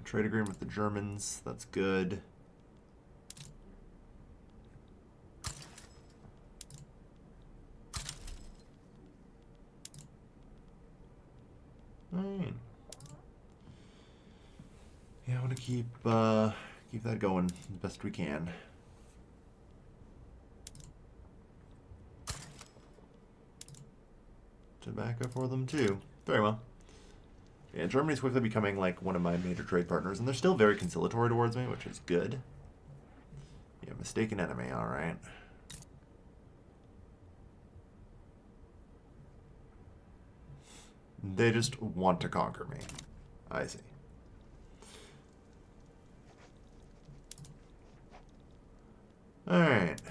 trade agreement with the Germans. That's good. Alright. Yeah, I want to keep that going as best we can. Tobacco for them too. Very well. Yeah, Germany's quickly becoming like one of my major trade partners, and they're still very conciliatory towards me, which is good. Yeah, mistaken enemy, alright. They just want to conquer me. I see. Alright.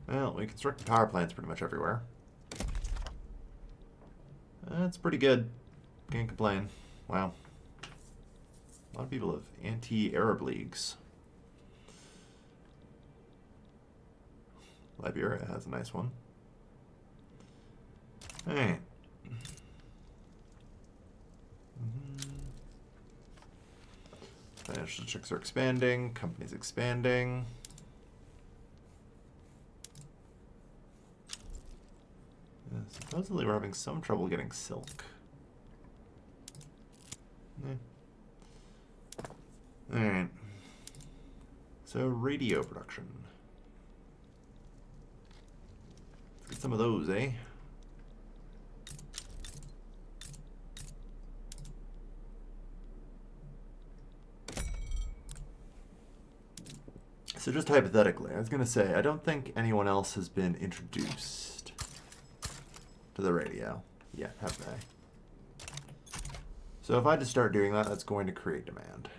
Well, we construct power plants pretty much everywhere. That's pretty good. Can't complain. Wow. A lot of people have anti-Arab leagues. Liberia has a nice one. Alright. Financial districts are expanding. Companies expanding. Yeah, supposedly we're having some trouble getting silk. Alright. So, radio production. Let's get some of those, eh? So just hypothetically, I was going to say, I don't think anyone else has been introduced to the radio yet, have they? So if I just start doing that, that's going to create demand.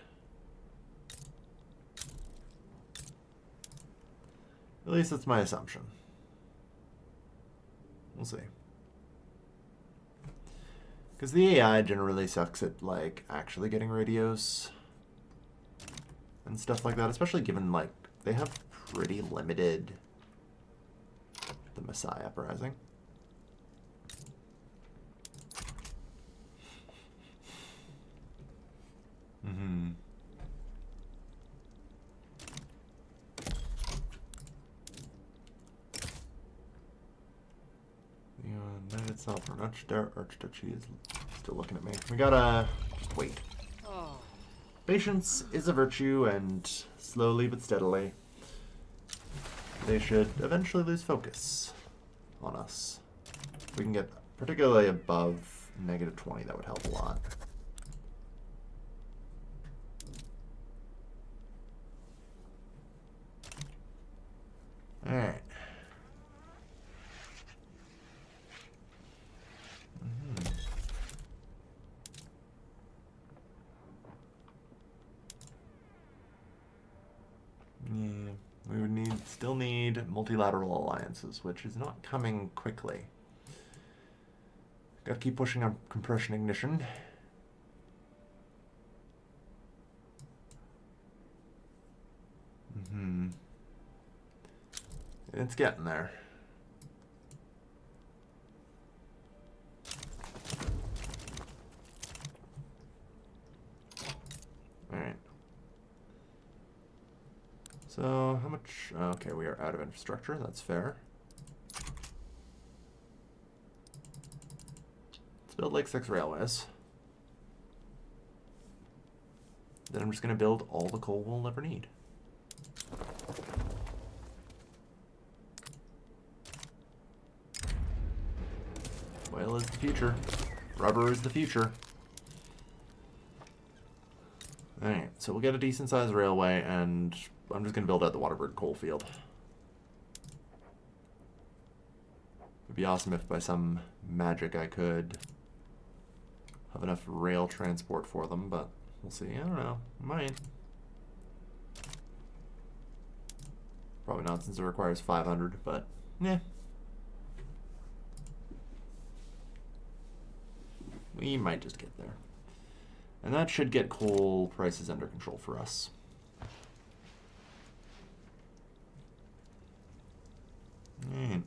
At least that's my assumption. We'll see. Because the AI generally sucks at, like, actually getting radios and stuff like that, especially given, like, they have pretty limited the Messiah uprising. Mm-hmm. The United South Archduchy is still looking at me. We gotta just wait. Patience is a virtue, and slowly but steadily, they should eventually lose focus on us. If we can get particularly above -20, that would help a lot. Alright. Yeah, we would still need multilateral alliances, which is not coming quickly. Gotta keep pushing on compression ignition. It's getting there. Alright. So, how much? Okay, we are out of infrastructure. That's fair. Let's build like 6 railways. Then I'm just going to build all the coal we'll never need. Oil is the future. Rubber is the future. Alright, so we'll get a decent sized railway, and I'm just going to build out the Waterberg coal field. It'd be awesome if by some magic I could have enough rail transport for them, but we'll see. I don't know. Might. Probably not, since it requires 500, but yeah. We might just get there. And that should get coal prices under control for us. Alright.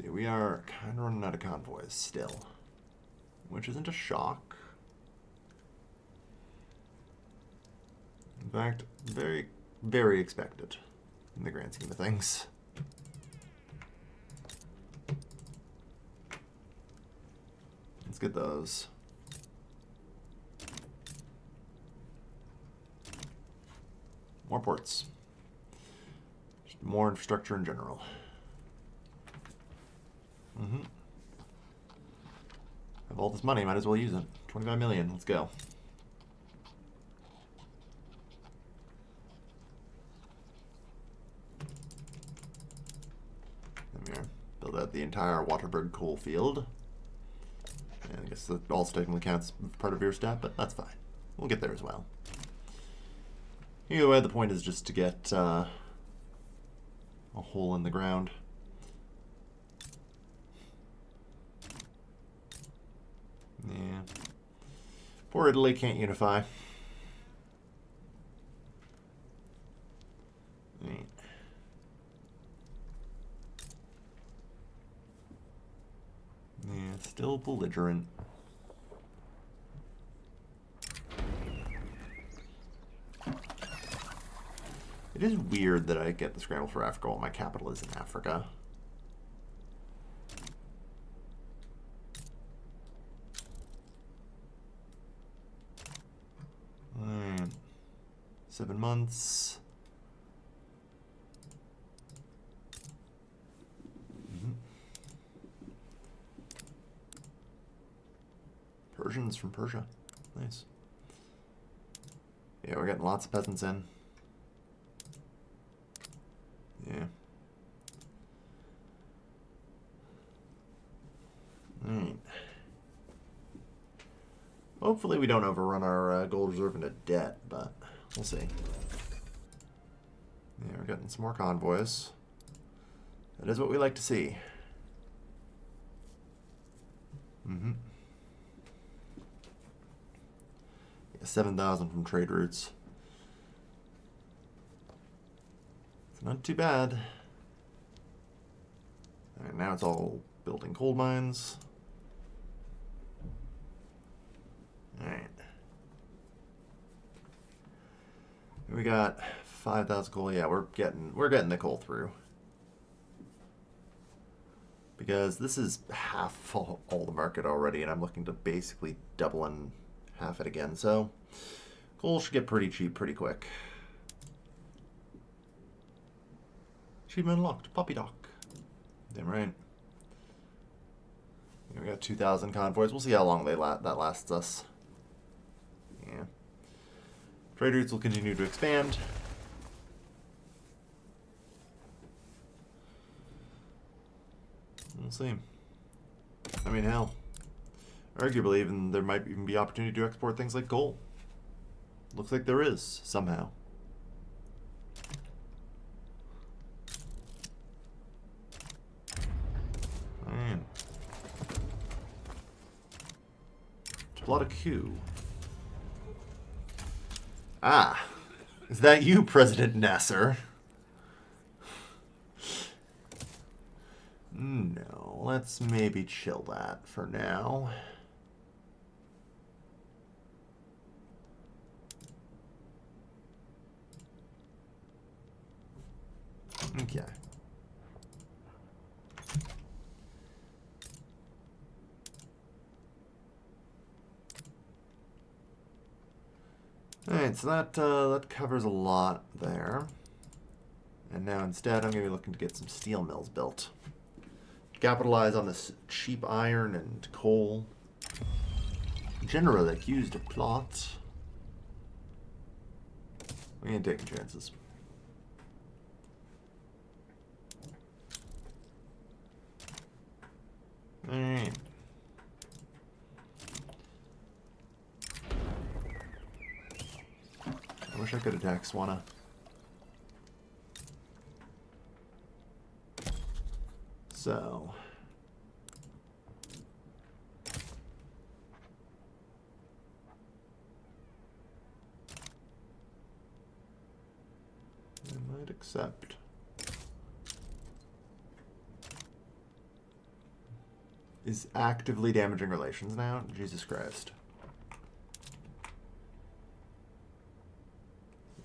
See, we are kind of running out of convoys still, which isn't a shock. In fact, very, very expected in the grand scheme of things. Let's get those. More ports. Just more infrastructure in general. Have all this money, might as well use it. 25 million, let's go. There we are. Build out the entire Waterberg coal field. And I guess that also technically counts part of your step, but that's fine. We'll get there as well. Either way, the point is just to get a hole in the ground. Yeah. Poor Italy can't unify. Right. Yeah, still belligerent. It is weird that I get the scramble for Africa while my capital is in Africa. Alright. 7 months. Persians from Persia. Nice. Yeah, we're getting lots of peasants in. Yeah. Alright. Hopefully we don't overrun our gold reserve into debt, but we'll see. Yeah, we're getting some more convoys. That is what we like to see. 7,000 from trade routes. It's not too bad. Alright, now it's all building coal mines. Alright. We got 5,000 coal. Yeah, we're getting the coal through. Because this is half all the market already, and I'm looking to basically double and half it again. So coal should get pretty cheap pretty quick. Achievement unlocked. Poppy Dock. Damn right. Yeah, we got 2,000 convoys. We'll see how long that lasts us. Yeah. Trade routes will continue to expand. We'll see. I mean, hell. Arguably, even there might even be opportunity to export things like coal. Looks like there is, somehow. Man. To plot a coup. Ah. Is that you, President Nasser? No, let's maybe chill that for now. Okay. Alright, so that covers a lot there. And now instead I'm going to be looking to get some steel mills built. Capitalize on this cheap iron and coal. Generally accused of plot. We ain't taking chances. Alright. I wish I could attack Swana. So. I might accept. is actively damaging relations now. Jesus Christ.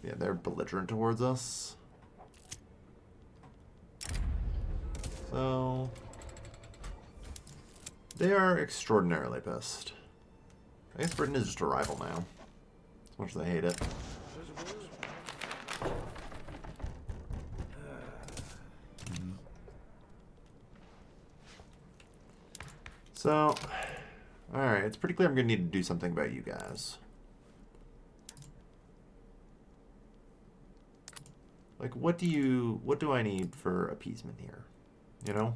Yeah, they're belligerent towards us. So they are extraordinarily pissed. I guess Britain is just a rival now, as much as I hate it. So, alright, it's pretty clear I'm going to need to do something about you guys. Like, what do I need for appeasement here? You know?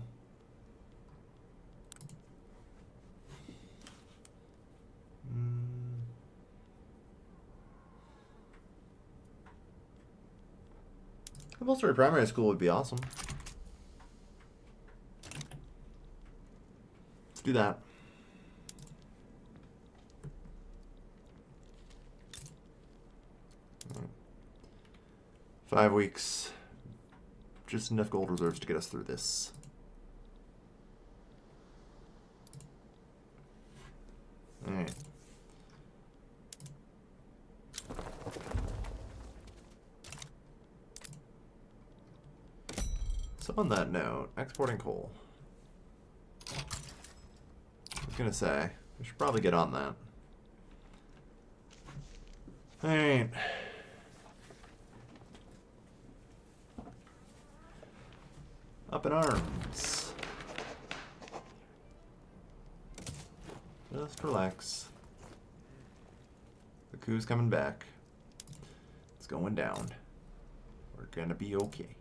Compulsory primary school would be awesome. Let's do that. Right. 5 weeks. Just enough gold reserves to get us through this. Alright. So on that note, exporting coal. I was gonna say, we should probably get on that. Alright. Up in arms. Just relax. The coup's coming back. It's going down. We're gonna be okay.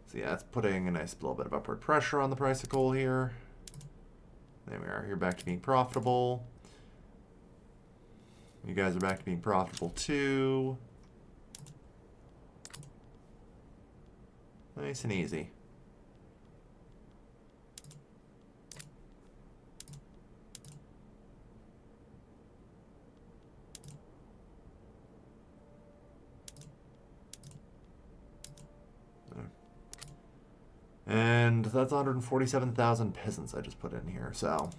So yeah, it's putting a nice little bit of upward pressure on the price of coal here. There we are. You're back to being profitable. You guys are back to being profitable too. Nice and easy. And that's 147,000 peasants I just put in here, so.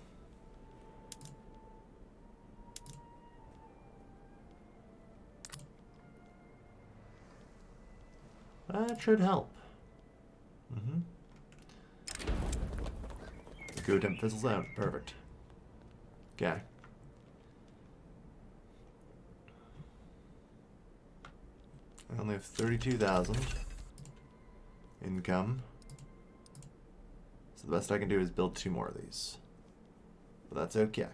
That should help. The coup attempt fizzles out. Perfect. Okay. I only have 32,000 income. So the best I can do is build 2 more of these. But that's okay.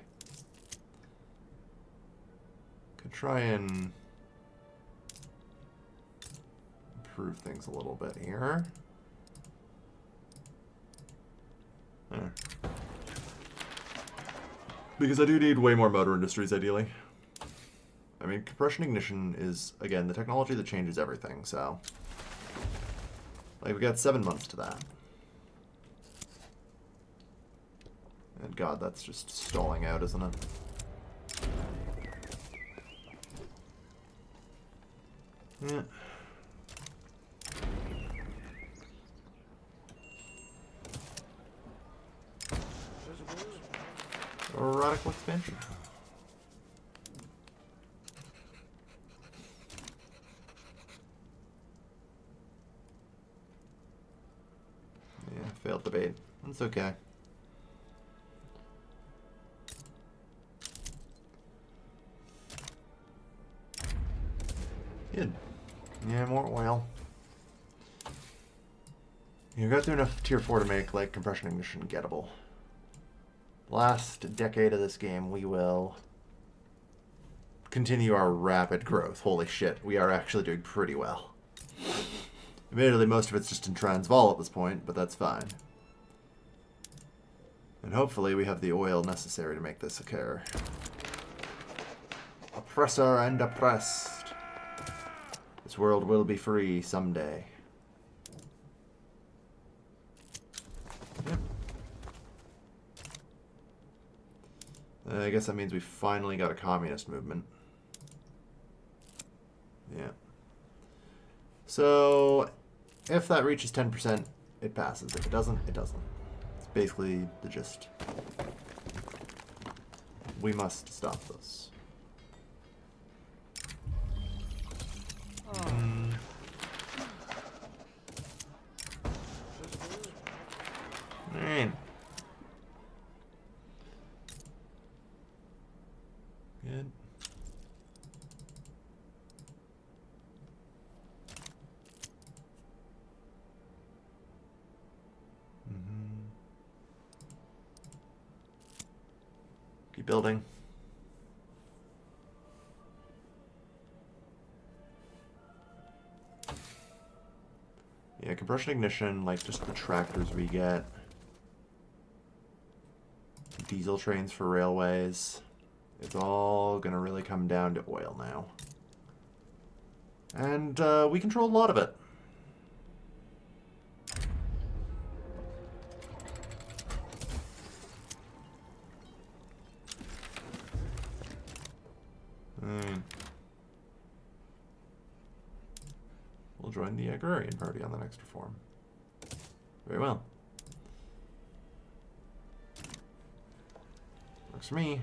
Could try and improve things a little bit here. There. Because I do need way more motor industries, ideally. I mean, compression ignition is, again, the technology that changes everything, so. Like, we got 7 months to that. And God, that's just stalling out, isn't it? Yeah. Radical expansion. Yeah, failed debate. That's okay. Good. Yeah, more oil. You got through enough tier 4 to make, like, compression ignition gettable. Last decade of this game, we will continue our rapid growth. Holy shit, we are actually doing pretty well. Admittedly, most of it's just in Transvaal at this point, but that's fine. And hopefully we have the oil necessary to make this occur. Oppressor and oppressed. This world will be free someday. Yep. I guess that means we finally got a communist movement. Yeah. So if that reaches 10%, it passes. If it doesn't, it doesn't. It's basically the gist. We must stop this. Alright. Good. Keep building. Yeah, compression ignition, like just the tractors we get. Diesel trains for railways. It's all gonna really come down to oil now. And we control a lot of it. We'll join the agrarian party on the next reform. Very well. Works for me.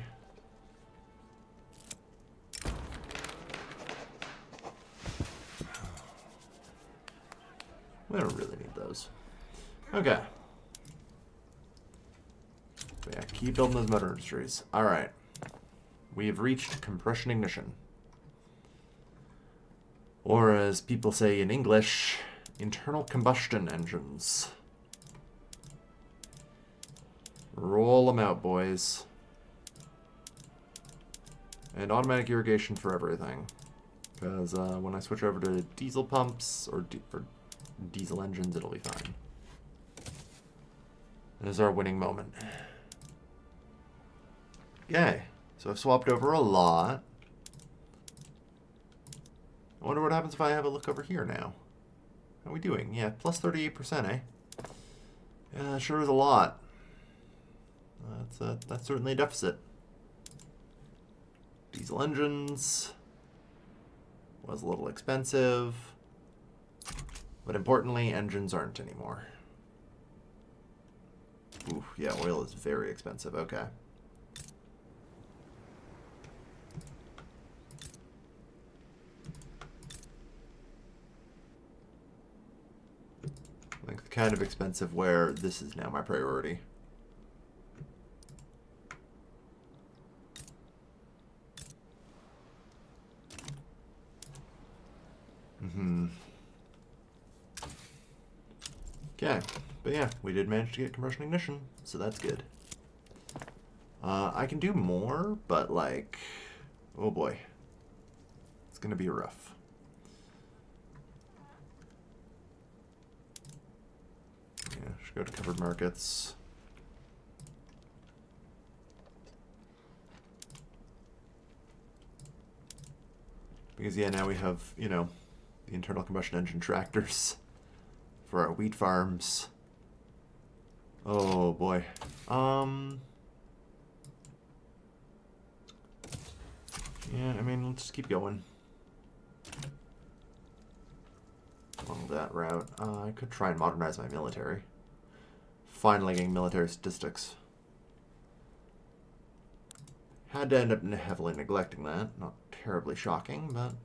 We don't really need those. Okay. But yeah, keep building those motor industries. Alright. We have reached compression ignition. Or as people say in English, internal combustion engines. Roll them out, boys. And automatic irrigation for everything. Because when I switch over to diesel pumps or diesel engines, it'll be fine. This is our winning moment. Yay. So I've swapped over a lot. I wonder what happens if I have a look over here now. How are we doing? Yeah, plus 38%, eh? Yeah, sure is a lot. That's certainly a deficit. Diesel engines was a little expensive, but importantly, engines aren't anymore. Ooh, yeah, oil is very expensive. Okay. Like kind of expensive where this is now my priority. Okay, but yeah, we did manage to get compression ignition, so that's good. I can do more, but like, oh boy, it's gonna be rough. Yeah, should go to covered markets. Because yeah, now we have, you know, the internal combustion engine tractors for our wheat farms. Oh boy. Yeah, I mean, let's just keep going along that route. I could try and modernize my military. Finally getting military statistics. Had to end up heavily neglecting that. Not terribly shocking, but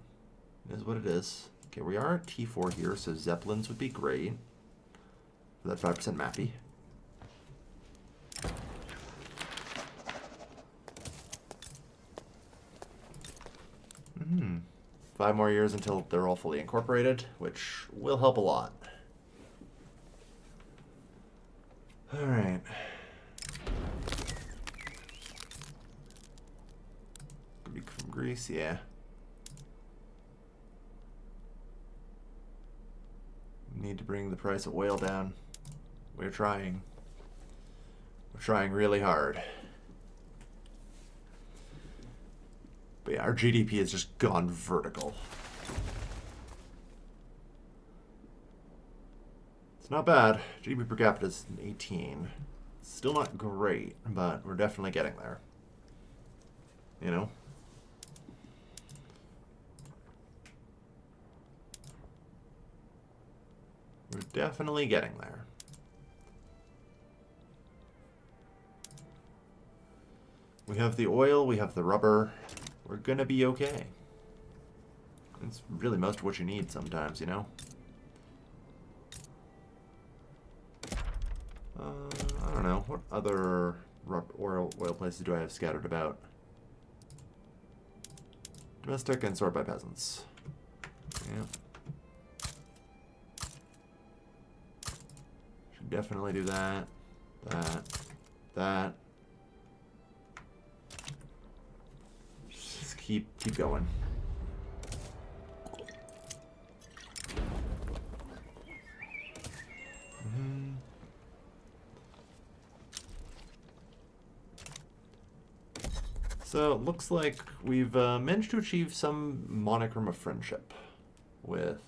it is what it is. Okay, we are at T4 here, so Zeppelins would be great. For that 5% mappy. Mm-hmm. 5 more years until they're all fully incorporated, which will help a lot. Alright. Could be from Greece, yeah. Need to bring the price of oil down. We're trying. We're trying really hard. But yeah, our GDP has just gone vertical. It's not bad. GDP per capita is 18. Still not great, but we're definitely getting there. You know? definitely getting there. We have the oil, we have the rubber. We're gonna be okay. It's really most of what you need sometimes, you know? I don't know. What other oil places do I have scattered about? Domestic and sort by peasants. Yeah. Should definitely do that. That. Just keep going. So it looks like we've managed to achieve some monicum of friendship with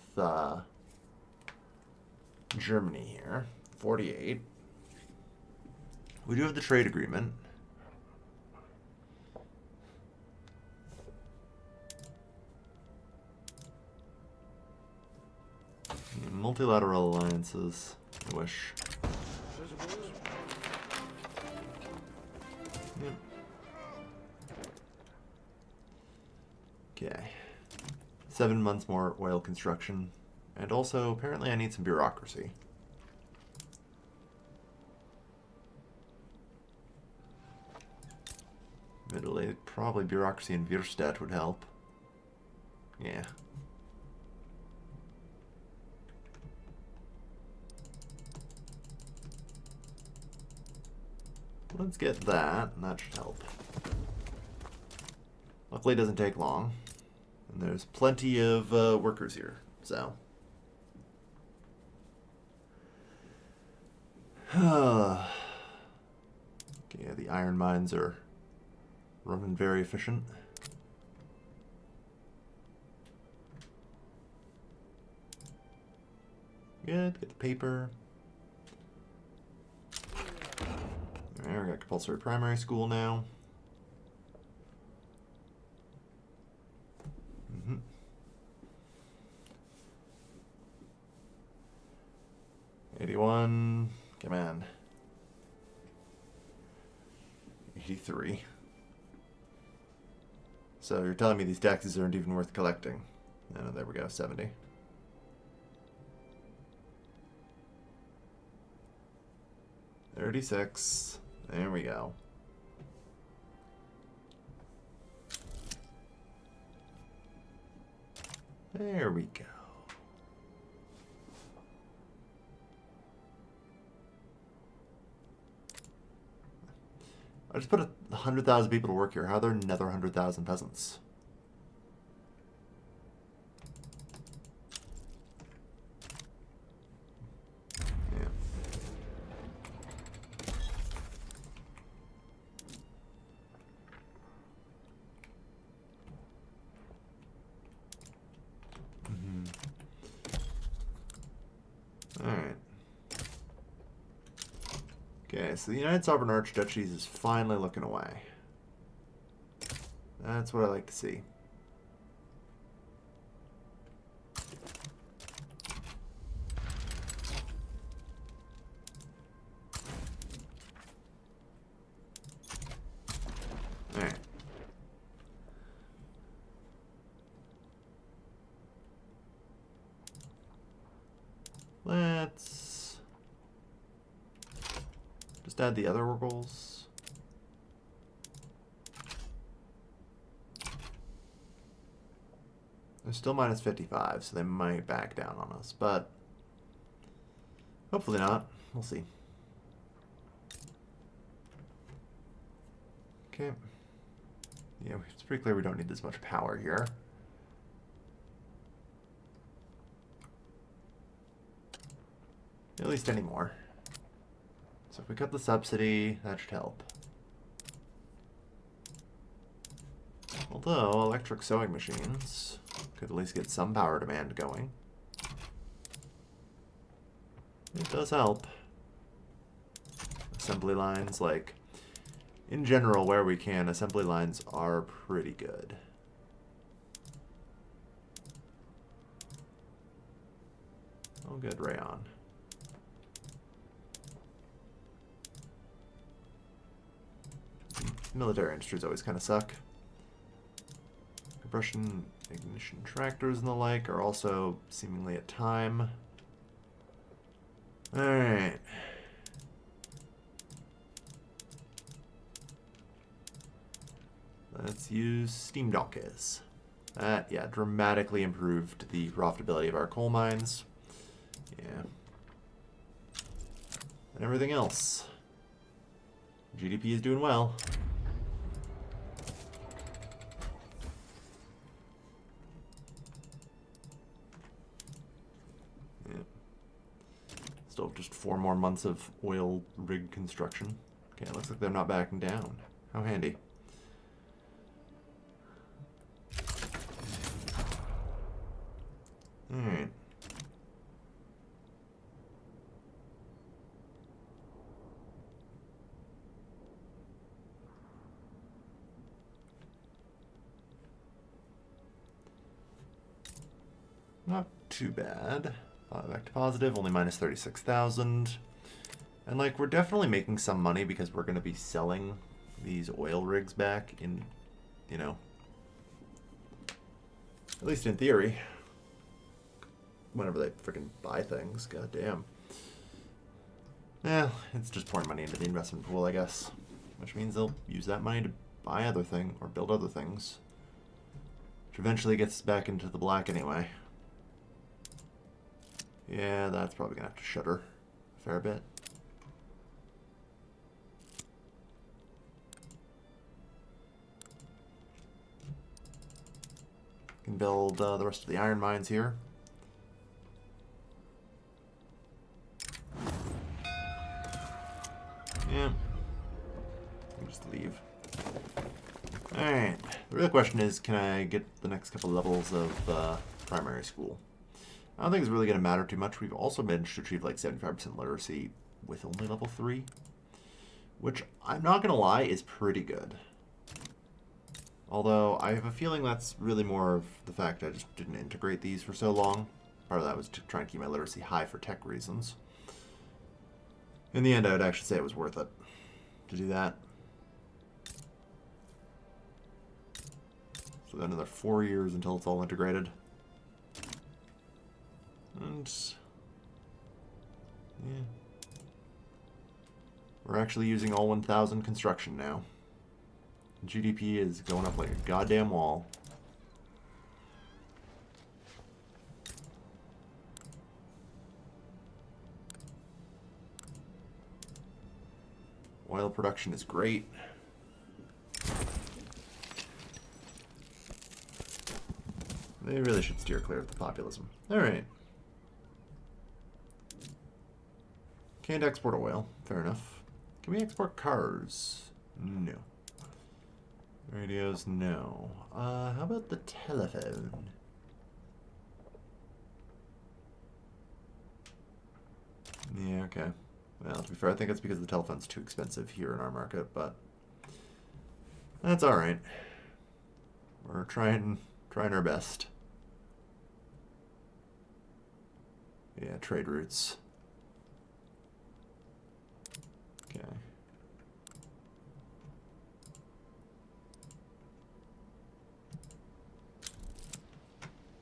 Germany here. 48. We do have the trade agreement. Multilateral alliances, I wish. Yep. Okay. 7 months more oil construction. And also, apparently I need some bureaucracy. Italy, probably bureaucracy in Wirstedt would help. Yeah. Let's get that, and that should help. Luckily it doesn't take long. And there's plenty of workers here, so. Okay, yeah, the iron mines are running very efficient. Good, get the paper. Alright, we got compulsory primary school now. 81. Come on. 83. So you're telling me these taxes aren't even worth collecting? No, there we go, 70. $36. There we go. There we go. I just put 100,000 people to work here. How are there another 100,000 peasants? Yeah. All right. Okay, so the United Sovereign Archduchies is finally looking away. That's what I like to see. Alright. Let's just add the other goals. They're still minus 55, so they might back down on us, but hopefully not. We'll see. Okay. Yeah, it's pretty clear we don't need this much power here. At least anymore. So if we cut the subsidy, that should help. Although, electric sewing machines could at least get some power demand going. It does help. Assembly lines, like, in general, where we can, assembly lines are pretty good. Oh, good, rayon. Military industries always kind of suck. Combustion ignition tractors and the like are also seemingly at time. Alright. Let's use steam donkeys. That, yeah, dramatically improved the profitability of our coal mines. Yeah. And everything else. GDP is doing well. Yeah. Still just 4 more months of oil rig construction. Okay, it looks like they're not backing down. How handy. Alright. Not too bad. Back to positive, only minus 36,000. And like, we're definitely making some money because we're going to be selling these oil rigs back in, you know, at least in theory. Whenever they freaking buy things, goddamn. It's just pouring money into the investment pool, I guess. Which means they'll use that money to buy other things or build other things. Which eventually gets back into the black anyway. Yeah, that's probably gonna have to shutter a fair bit. Can build the rest of the iron mines here. Yeah. I'll just leave. Alright. The real question is, can I get the next couple levels of primary school? I don't think it's really going to matter too much. We've also managed to achieve like 75% literacy with only level 3. Which, I'm not going to lie, is pretty good. Although, I have a feeling that's really more of the fact I just didn't integrate these for so long. Part of that was to try and keep my literacy high for tech reasons. In the end, I would actually say it was worth it to do that. So then another 4 years until it's all integrated. And yeah, we're actually using all 1,000 construction now. GDP is going up like a goddamn wall. Oil production is great. They really should steer clear of the populism. Alright. Can't export oil. Fair enough. Can we export cars? No. Radios? No. How about the telephone? Yeah, okay. Well, to be fair, I think it's because the telephone's too expensive here in our market, but that's alright. We're trying our best. Yeah, trade routes. Okay.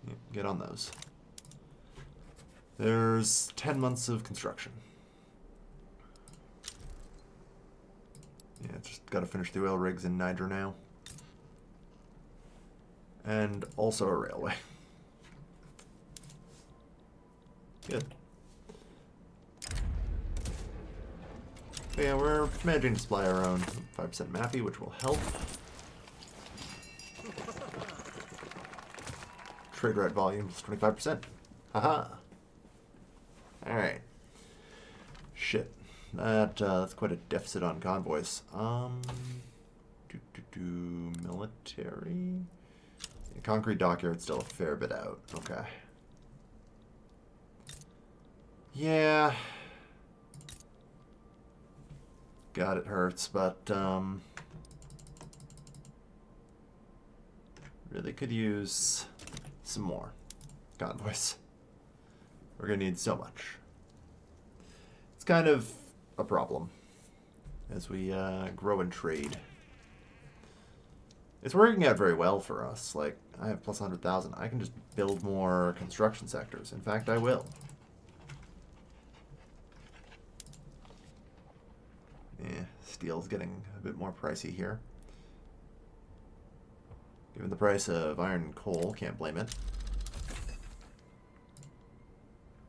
Yeah, get on those. There's 10 months of construction. Yeah, just gotta finish the oil rigs in Niger now. And also a railway. Good. So yeah, we're managing to supply our own 5% Mappy, which will help. Trade route volume is 25%. Haha. Alright. Shit. That's quite a deficit on convoys. Military? Yeah, concrete dockyard's still a fair bit out. Okay. Yeah. God, it hurts, but, really could use some more convoys. We're gonna need so much. It's kind of a problem as we grow and trade. It's working out very well for us. Like, I have plus 100,000. I can just build more construction sectors. In fact, I will. Yeah, steel's getting a bit more pricey here. Given the price of iron and coal, can't blame it.